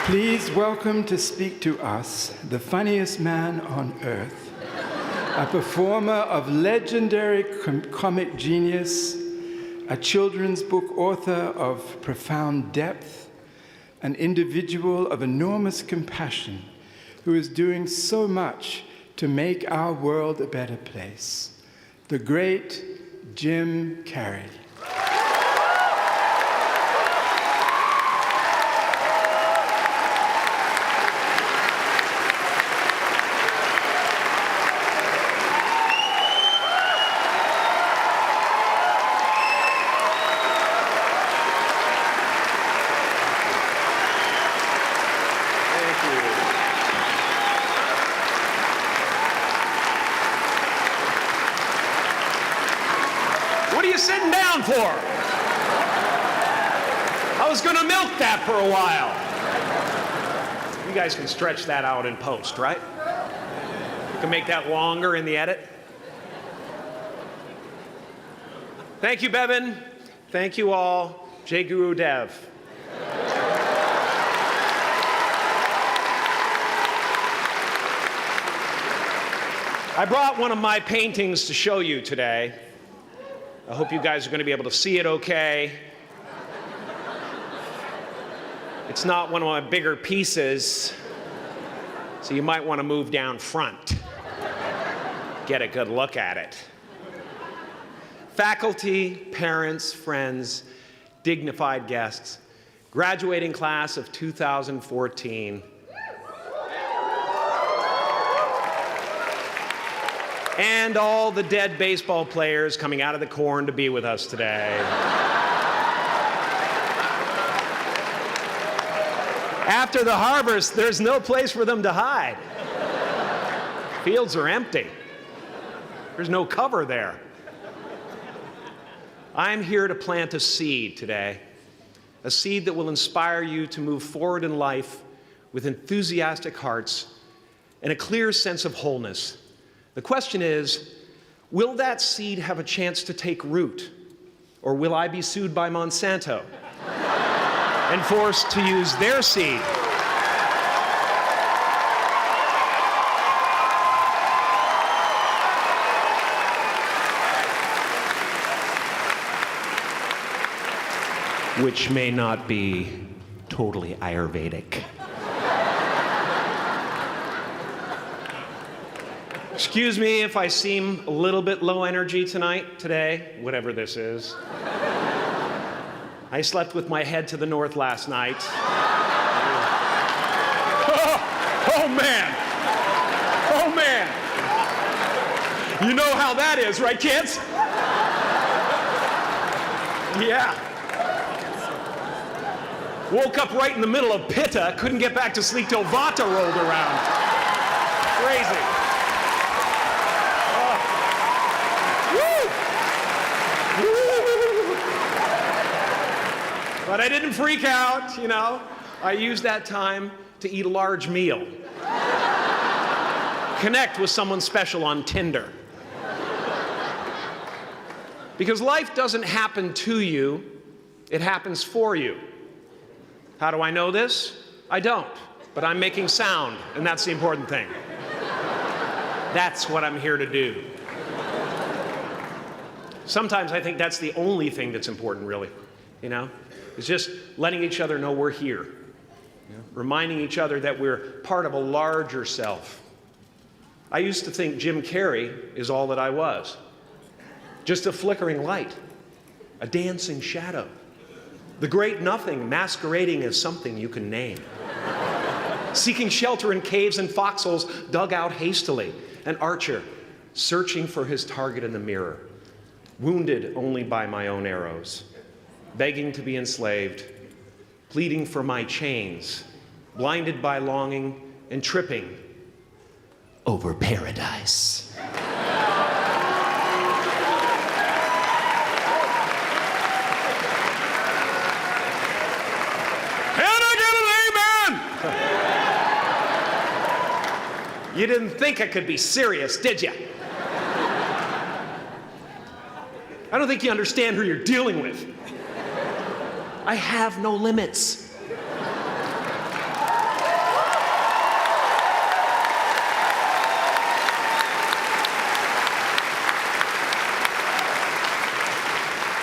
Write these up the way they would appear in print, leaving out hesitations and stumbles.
Please welcome to speak to us the funniest man on earth, a performer of legendary comic genius, a children's book author of profound depth, an individual of enormous compassion who is doing so much to make our world a better place, the great Jim Carrey. What are you sitting down for? I was going to milk that for a while. You guys can stretch that out in post, right? You can make that longer in the edit. Thank you, Bevan. Thank you all. Jai Guru Dev. I brought one of my paintings to show you today. I hope you guys are going to be able to see it okay. It's not one of my bigger pieces, so you might want to move down front. Get a good look at it. Faculty, parents, friends, dignified guests, graduating class of 2014. And all the dead baseball players coming out of the corn to be with us today. After the harvest, there's no place for them to hide. Fields are empty. There's no cover there. I'm here to plant a seed today, a seed that will inspire you to move forward in life with enthusiastic hearts and a clear sense of wholeness. The question is, will that seed have a chance to take root? Or will I be sued by Monsanto and forced to use their seed? Which may not be totally Ayurvedic. Excuse me if I seem a little bit low energy today, whatever this is. I slept with my head to the north last night. Oh man! Oh man! You know how that is, right, kids? Yeah. Woke up right in the middle of Pitta, couldn't get back to sleep till Vata rolled around. Crazy. But I didn't freak out, you know. I used that time to eat a large meal. Connect with someone special on Tinder. Because life doesn't happen to you, it happens for you. How do I know this? I don't, but I'm making sound, and that's the important thing. That's what I'm here to do. Sometimes I think that's the only thing that's important, really, you know? It's just letting each other know we're here. You know? Reminding each other that we're part of a larger self. I used to think Jim Carrey is all that I was. Just a flickering light, a dancing shadow, the great nothing masquerading as something you can name. Seeking shelter in caves and foxholes dug out hastily, an archer searching for his target in the mirror, wounded only by my own arrows, begging to be enslaved, pleading for my chains, blinded by longing and tripping over paradise. Can I get an amen? You didn't think I could be serious, did you? I don't think you understand who you're dealing with. I have no limits.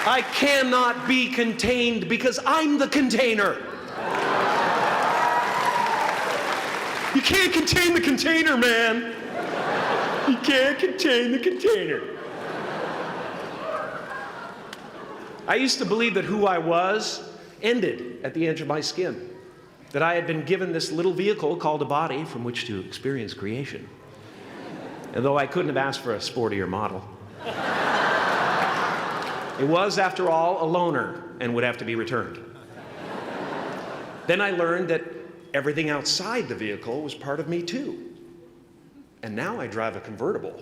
I cannot be contained because I'm the container. You can't contain the container, man. You can't contain the container. I used to believe that who I was ended at the edge of my skin, that I had been given this little vehicle called a body from which to experience creation. And though I couldn't have asked for a sportier model, it was, after all, a loaner and would have to be returned. Then I learned that everything outside the vehicle was part of me too. And now I drive a convertible.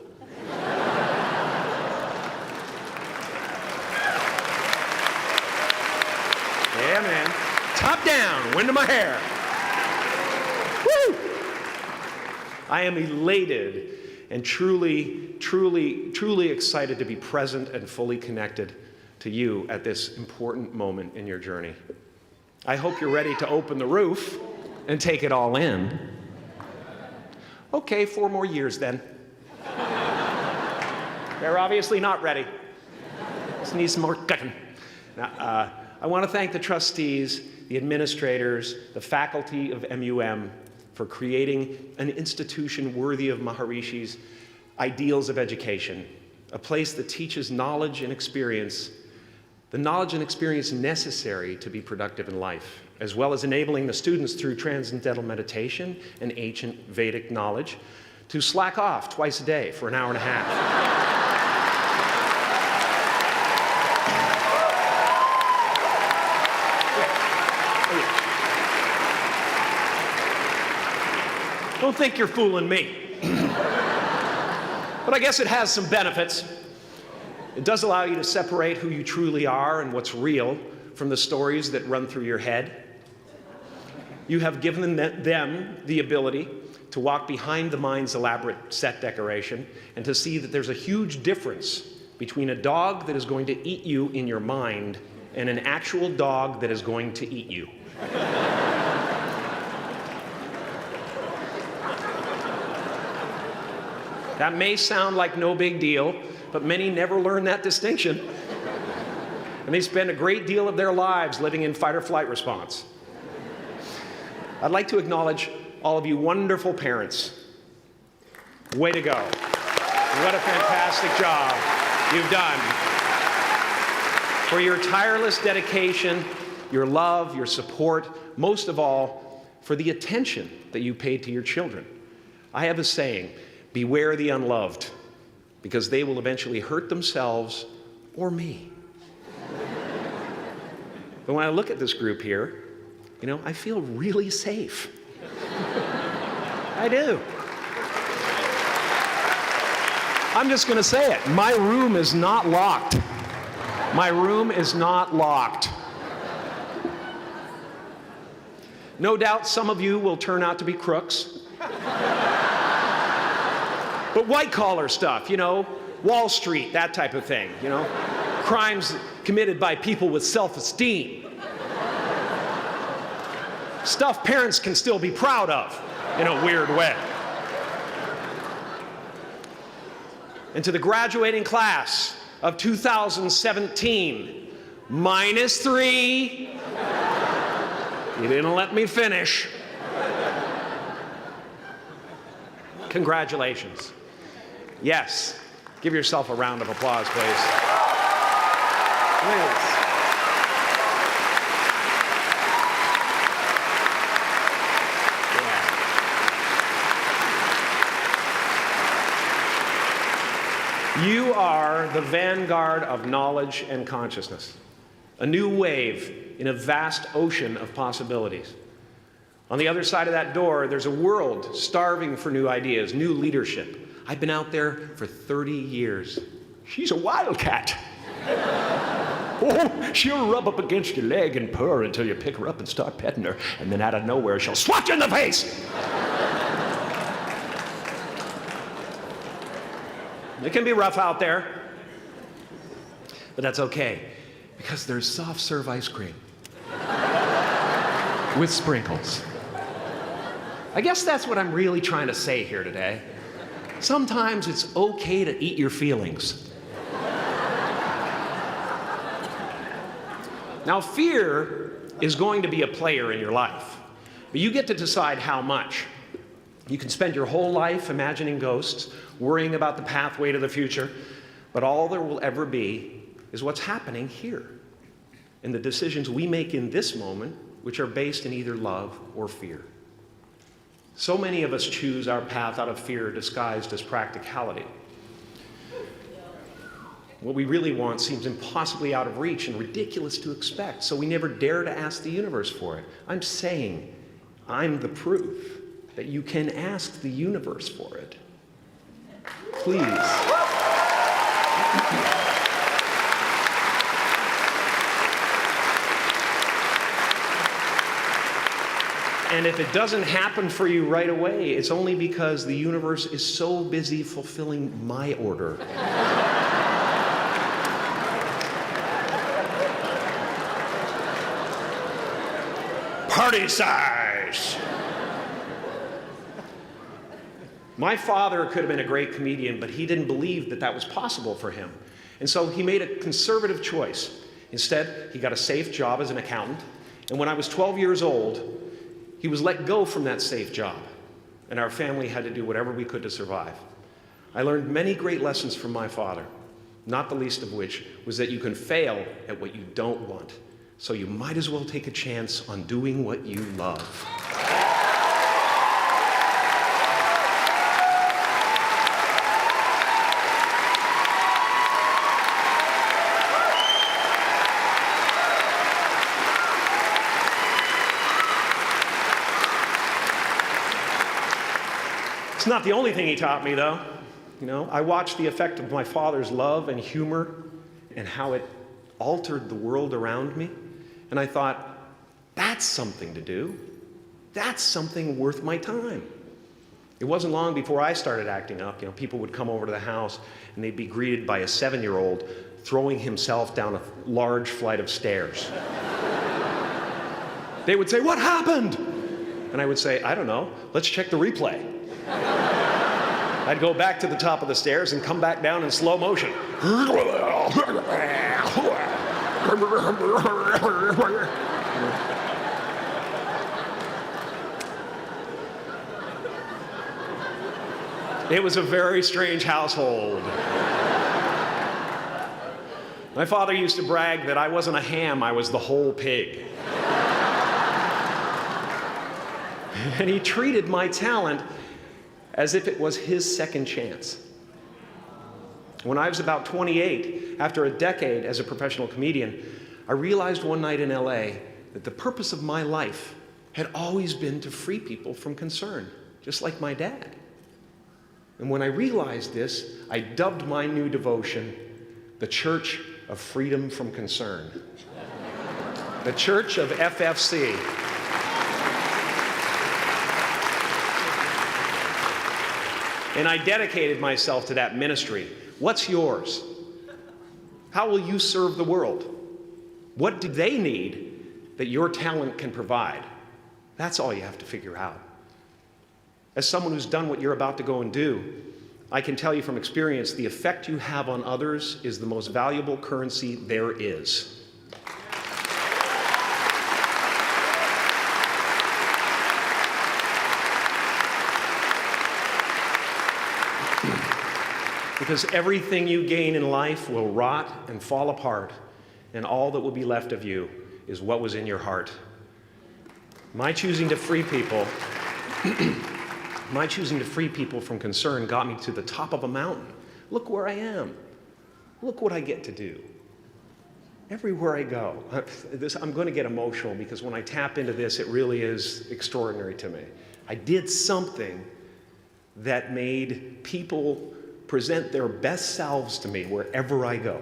Yeah, man. Top down, wind in my hair. Woo! I am elated and truly, truly, truly excited to be present and fully connected to you at this important moment in your journey. I hope you're ready to open the roof and take it all in. Okay, 4 more years then. They're obviously not ready. Just need some more cooking. Now, I want to thank the trustees, the administrators, the faculty of MUM for creating an institution worthy of Maharishi's ideals of education, a place that teaches knowledge and experience, the knowledge and experience necessary to be productive in life, as well as enabling the students through transcendental meditation and ancient Vedic knowledge to slack off twice a day for an hour and a half. Don't think you're fooling me. But I guess it has some benefits. It does allow you to separate who you truly are and what's real from the stories that run through your head. You have given them the ability to walk behind the mind's elaborate set decoration and to see that there's a huge difference between a dog that is going to eat you in your mind and an actual dog that is going to eat you. That may sound like no big deal, but many never learn that distinction. And they spend a great deal of their lives living in fight or flight response. I'd like to acknowledge all of you wonderful parents. Way to go. What a fantastic job you've done. For your tireless dedication, your love, your support, most of all, for the attention that you paid to your children. I have a saying, beware the unloved, because they will eventually hurt themselves or me. But when I look at this group here, you know, I feel really safe. I do. I'm just going to say it. My room is not locked. My room is not locked. No doubt some of you will turn out to be crooks. But white-collar stuff, you know, Wall Street, that type of thing, you know, crimes committed by people with self-esteem. Stuff parents can still be proud of in a weird way. And to the graduating class of 2017, -3, you didn't let me finish. Congratulations. Yes, give yourself a round of applause, please. Please. Yeah. You are the vanguard of knowledge and consciousness, a new wave in a vast ocean of possibilities. On the other side of that door, there's a world starving for new ideas, new leadership. I've been out there for 30 years. She's a wildcat. Oh, she'll rub up against your leg and purr until you pick her up and start petting her, and then out of nowhere, she'll swat you in the face. It can be rough out there, but that's okay, because there's soft serve ice cream with sprinkles. I guess that's what I'm really trying to say here today. Sometimes it's okay to eat your feelings. Now, fear is going to be a player in your life, but you get to decide how much. You can spend your whole life imagining ghosts, worrying about the pathway to the future, but all there will ever be is what's happening here, and the decisions we make in this moment, which are based in either love or fear. So many of us choose our path out of fear disguised as practicality. What we really want seems impossibly out of reach and ridiculous to expect, so we never dare to ask the universe for it. I'm saying I'm the proof that you can ask the universe for it. Please. And if it doesn't happen for you right away, it's only because the universe is so busy fulfilling my order. Party size! My father could have been a great comedian, but he didn't believe that that was possible for him. And so he made a conservative choice. Instead, he got a safe job as an accountant. And when I was 12 years old, he was let go from that safe job. And our family had to do whatever we could to survive. I learned many great lessons from my father, not the least of which was that you can fail at what you don't want. So you might as well take a chance on doing what you love. It's not the only thing he taught me, though. You know, I watched the effect of my father's love and humor and how it altered the world around me. And I thought, that's something to do. That's something worth my time. It wasn't long before I started acting up. You know, people would come over to the house and they'd be greeted by a 7-year-old throwing himself down a large flight of stairs. They would say, "What happened?" And I would say, "I don't know. Let's check the replay." I'd go back to the top of the stairs and come back down in slow motion. It was a very strange household. My father used to brag that I wasn't a ham, I was the whole pig. And he treated my talent as if it was his second chance. When I was about 28, after a decade as a professional comedian, I realized one night in LA that the purpose of my life had always been to free people from concern, just like my dad. And when I realized this, I dubbed my new devotion the Church of Freedom from Concern. The Church of FFC. And I dedicated myself to that ministry. What's yours? How will you serve the world? What do they need that your talent can provide? That's all you have to figure out. As someone who's done what you're about to go and do, I can tell you from experience, the effect you have on others is the most valuable currency there is. Because everything you gain in life will rot and fall apart, and all that will be left of you is what was in your heart. My choosing to free people, from concern got me to the top of a mountain. Look where I am. Look what I get to do. Everywhere I go. I'm going to get emotional because when I tap into this, it really is extraordinary to me. I did something that made people present their best selves to me wherever I go.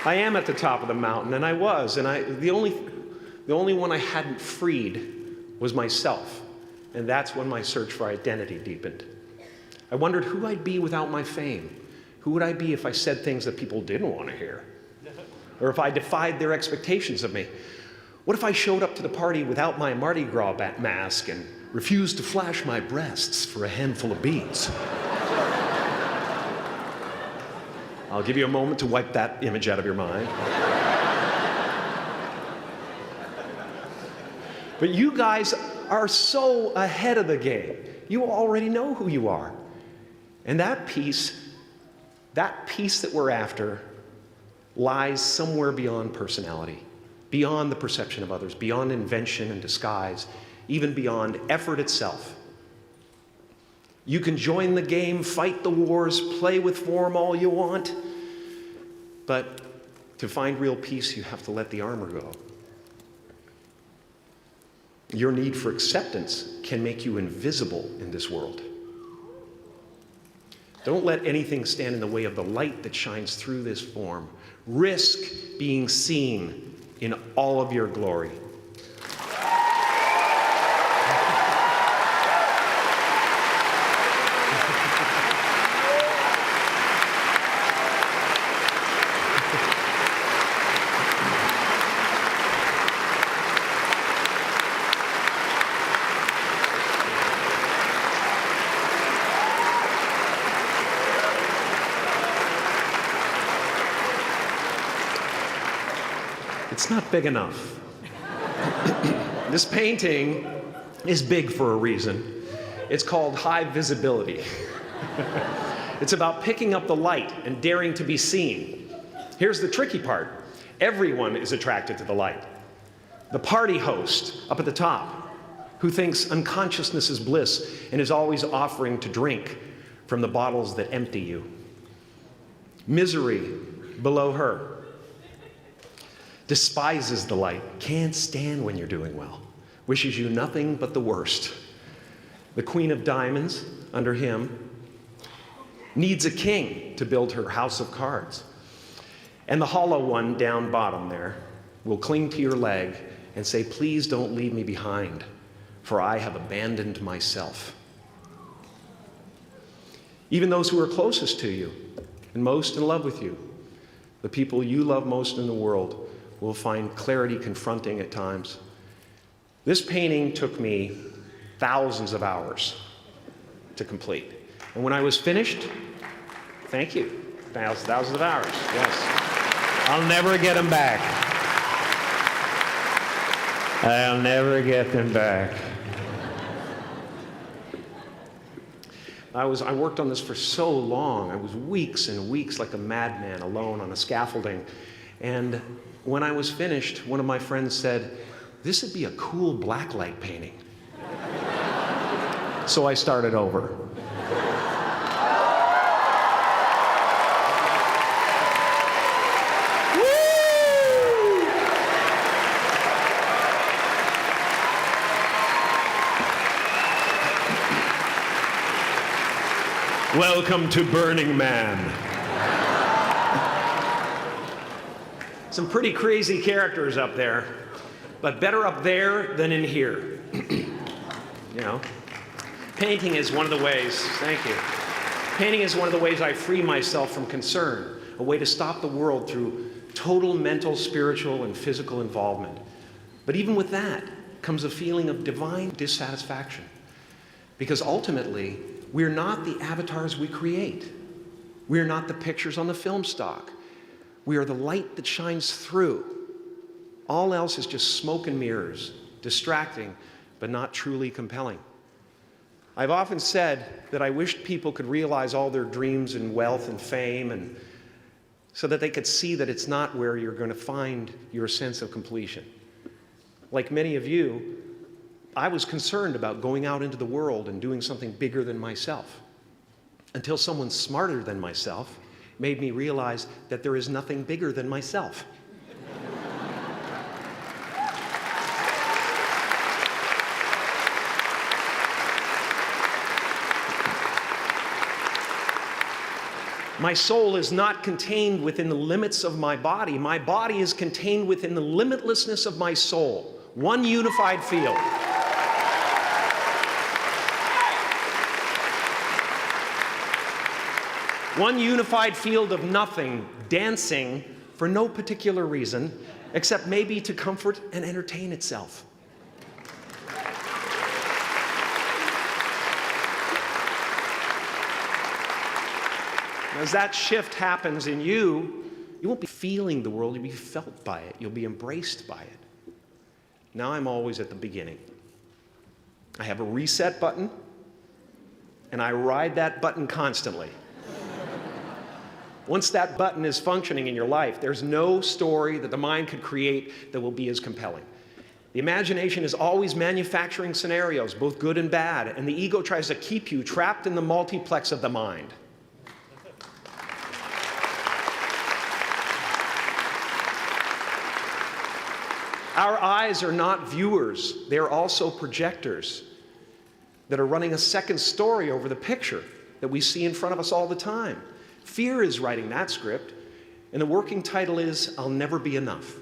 I am at the top of the mountain, and I was, and the only one I hadn't freed was myself, and that's when my search for identity deepened. I wondered who I'd be without my fame. Who would I be if I said things that people didn't want to hear? Or if I defied their expectations of me? What if I showed up to the party without my Mardi Gras mask and refused to flash my breasts for a handful of beads? I'll give you a moment to wipe that image out of your mind. But you guys are so ahead of the game. You already know who you are. And that peace that we're after lies somewhere beyond personality, beyond the perception of others, beyond invention and disguise, even beyond effort itself. You can join the game, fight the wars, play with form all you want, but to find real peace, you have to let the armor go. Your need for acceptance can make you invisible in this world. Don't let anything stand in the way of the light that shines through this form. Risk being seen in all of your glory. It's not big enough. This painting is big for a reason. It's called high visibility. It's about picking up the light and daring to be seen. Here's the tricky part. Everyone is attracted to the light. The party host up at the top, who thinks unconsciousness is bliss and is always offering to drink from the bottles that empty you. Misery below her. Despises the light, can't stand when you're doing well, wishes you nothing but the worst. The Queen of Diamonds, under him, needs a king to build her house of cards. And the hollow one down bottom there will cling to your leg and say, please don't leave me behind, for I have abandoned myself. Even those who are closest to you and most in love with you, the people you love most in the world, will find clarity confronting at times. This painting took me thousands of hours to complete. And when I was finished, thank you, thousands of hours, yes. I'll never get them back. I'll never get them back. I worked on this for so long. I was weeks and weeks like a madman alone on a scaffolding. And when I was finished, one of my friends said, this would be a cool blacklight painting. So I started over. Welcome to Burning Man. Some pretty crazy characters up there, but better up there than in here. You know, painting is one of the ways, thank you. Painting is one of the ways I free myself from concern, a way to stop the world through total mental, spiritual, and physical involvement. But even with that comes a feeling of divine dissatisfaction, because ultimately, we're not the avatars we create. We're not the pictures on the film stock. We are the light that shines through. All else is just smoke and mirrors, distracting, but not truly compelling. I've often said that I wished people could realize all their dreams and wealth and fame, and so that they could see that it's not where you're going to find your sense of completion. Like many of you, I was concerned about going out into the world and doing something bigger than myself, until someone smarter than myself made me realize that there is nothing bigger than myself. My soul is not contained within the limits of my body. My body is contained within the limitlessness of my soul, one unified field. One unified field of nothing, dancing for no particular reason, except maybe to comfort and entertain itself. As that shift happens in you, you won't be feeling the world, you'll be felt by it. You'll be embraced by it. Now I'm always at the beginning. I have a reset button, and I ride that button constantly. Once that button is functioning in your life, there's no story that the mind could create that will be as compelling. The imagination is always manufacturing scenarios, both good and bad, and the ego tries to keep you trapped in the multiplex of the mind. Our eyes are not viewers, they're also projectors that are running a second story over the picture that we see in front of us all the time. Fear is writing that script, and the working title is, I'll Never Be Enough.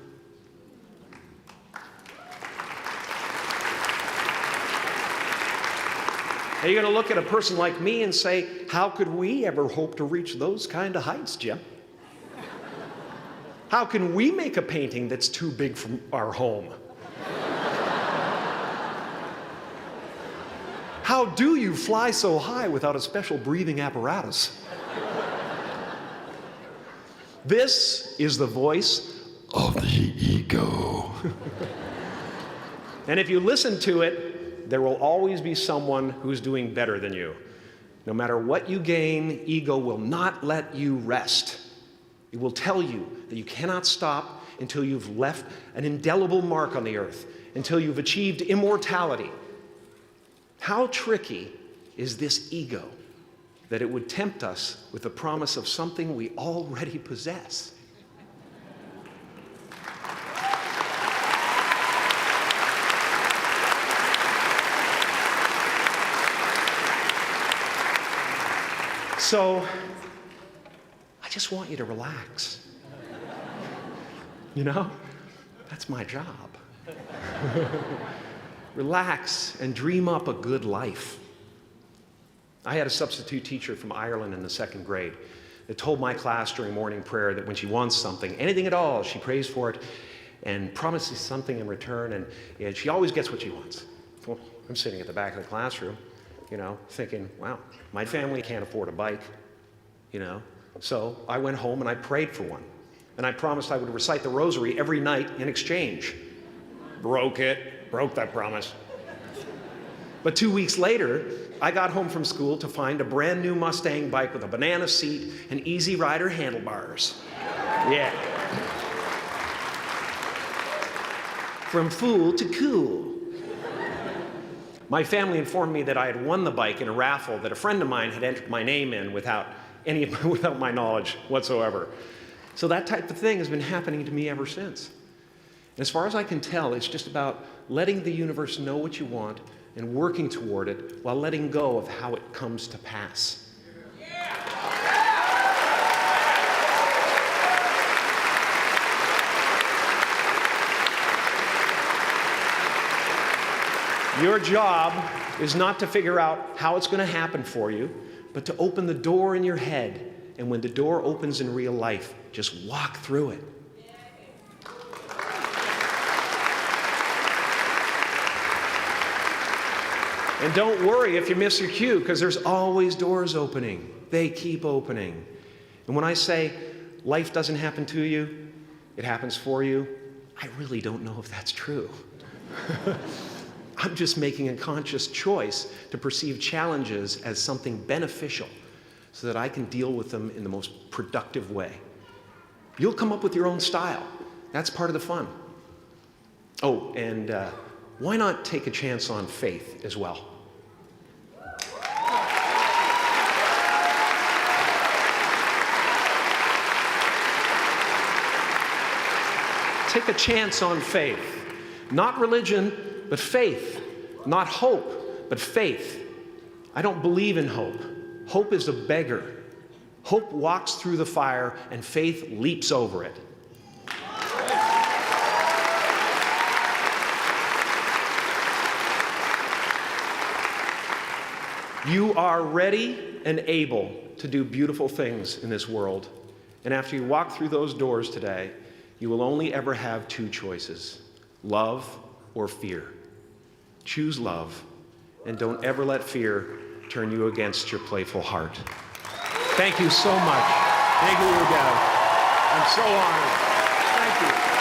Are you going to look at a person like me and say, how could we ever hope to reach those kind of heights, Jim? How can we make a painting that's too big for our home? How do you fly so high without a special breathing apparatus? This is the voice of the ego. And if you listen to it, there will always be someone who's doing better than you. No matter what you gain, ego will not let you rest. It will tell you that you cannot stop until you've left an indelible mark on the earth, until you've achieved immortality. How tricky is this ego that it would tempt us with the promise of something we already possess? So, I just want you to relax. You know, that's my job. Relax and dream up a good life. I had a substitute teacher from Ireland in the second grade that told my class during morning prayer that when she wants something, anything at all, she prays for it and promises something in return, and she always gets what she wants. Well, I'm sitting at the back of the classroom, you know, thinking, wow, my family can't afford a bike, you know. So I went home and I prayed for one. And I promised I would recite the rosary every night in exchange. Broke that promise. But 2 weeks later, I got home from school to find a brand new Mustang bike with a banana seat and Easy Rider handlebars. Yeah. From fool to cool. My family informed me that I had won the bike in a raffle that a friend of mine had entered my name in without my knowledge whatsoever. So that type of thing has been happening to me ever since. As far as I can tell, it's just about letting the universe know what you want and working toward it while letting go of how it comes to pass. Your job is not to figure out how it's going to happen for you, but to open the door in your head. And when the door opens in real life, just walk through it. And don't worry if you miss your cue, because there's always doors opening. They keep opening. And when I say life doesn't happen to you, it happens for you, I really don't know if that's true. I'm just making a conscious choice to perceive challenges as something beneficial so that I can deal with them in the most productive way. You'll come up with your own style. That's part of the fun. Oh, and why not take a chance on faith as well? Take a chance on faith. Not religion, but faith. Not hope, but faith. I don't believe in hope. Hope is a beggar. Hope walks through the fire, and faith leaps over it. You are ready and able to do beautiful things in this world. And after you walk through those doors today, You will only ever have two choices, love or fear. Choose love, and don't ever let fear turn you against your playful heart. Thank you so much. Thank you, Udell. I'm so honored. Thank you.